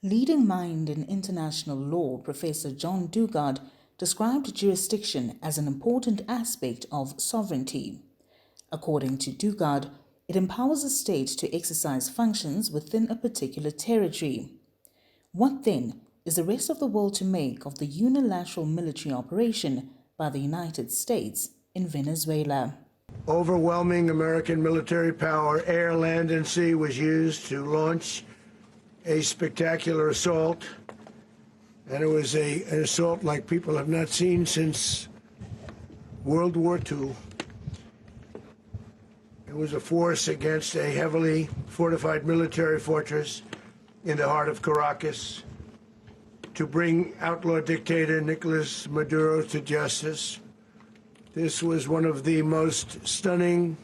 Leading mind in international law, Professor John Dugard described jurisdiction as an important aspect of sovereignty. According to Dugard, it empowers a state to exercise functions within a particular territory. What then is the rest of the world to make of the unilateral military operation by the United States in Venezuela? Overwhelming American military power, air, land, and sea, was used to launch a spectacular assault, and it was an assault like people have not seen since World War II. It was a force against a heavily fortified military fortress in the heart of Caracas to bring outlaw dictator Nicolás Maduro to justice. This was one of the most stunning,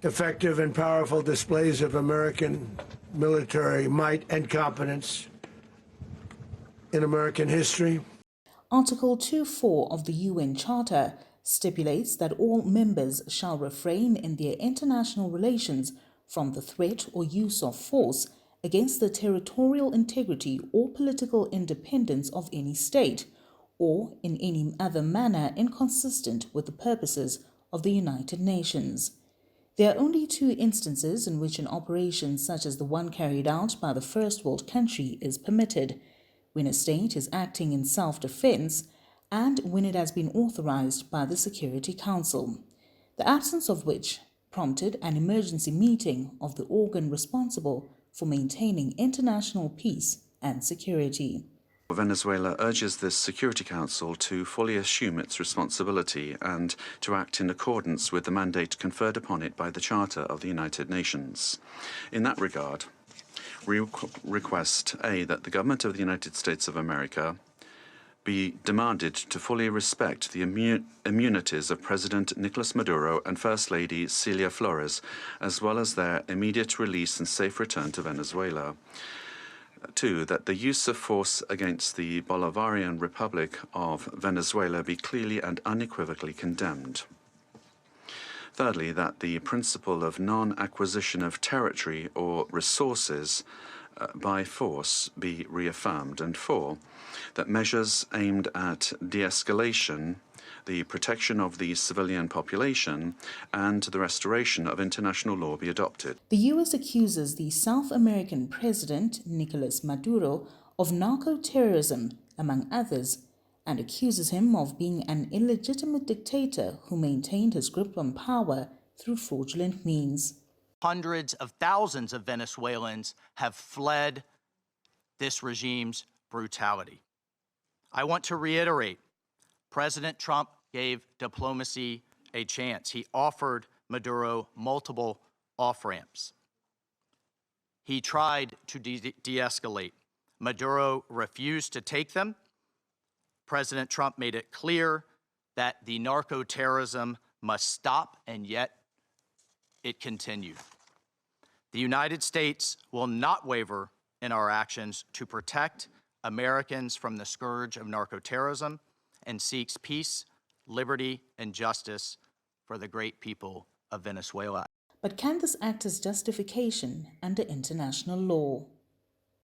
effective, and powerful displays of American military might and competence in American history. Article 2.4 of the UN Charter stipulates that all members shall refrain in their international relations from the threat or use of force against the territorial integrity or political independence of any state, or in any other manner inconsistent with the purposes of the United Nations. There are only two instances in which an operation such as the one carried out by the First World country is permitted: when a state is acting in self-defense and when it has been authorized by the Security Council, the absence of which prompted an emergency meeting of the organ responsible for maintaining international peace and security. Venezuela urges the Security Council to fully assume its responsibility and to act in accordance with the mandate conferred upon it by the Charter of the United Nations. In that regard, we request that the government of the United States of America be demanded to fully respect the immunities of President Nicolás Maduro and First Lady Celia Flores, as well as their immediate release and safe return to Venezuela. 2, that the use of force against the Bolivarian Republic of Venezuela be clearly and unequivocally condemned. Thirdly, that the principle of non-acquisition of territory or resources by force be reaffirmed. And 4, that measures aimed at de-escalation, the protection of the civilian population, and the restoration of international law be adopted. The U.S. accuses the South American President Nicolás Maduro of narco-terrorism, among others, and accuses him of being an illegitimate dictator who maintained his grip on power through fraudulent means. Hundreds of thousands of Venezuelans have fled this regime's brutality. I want to reiterate, President Trump gave diplomacy a chance. He offered Maduro multiple off-ramps. He tried to de-escalate. Maduro refused to take them. President Trump made it clear that the narco-terrorism must stop, and yet it continued. The United States will not waver in our actions to protect Americans from the scourge of narco-terrorism and seeks peace, liberty, and justice for the great people of Venezuela. But can this act as justification under international law?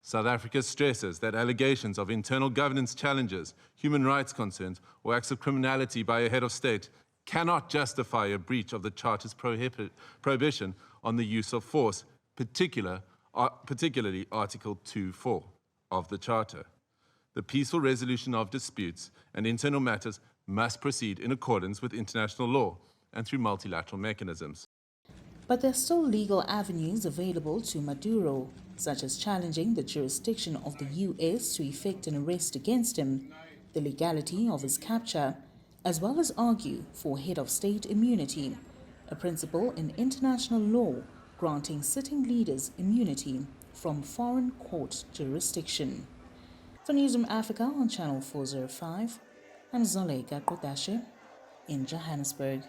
South Africa stresses that allegations of internal governance challenges, human rights concerns, or acts of criminality by a head of state cannot justify a breach of the Charter's prohibition on the use of force, particularly Article 2.4 of the Charter. The peaceful resolution of disputes and internal matters must proceed in accordance with international law and through multilateral mechanisms. But there are still legal avenues available to Maduro, such as challenging the jurisdiction of the U.S. to effect an arrest against him, the legality of his capture, as well as argue for head of state immunity, a principle in international law granting sitting leaders immunity from foreign court jurisdiction. For Newzroom Afrika on Channel 405, I'm Zoleka Qodashe in Johannesburg.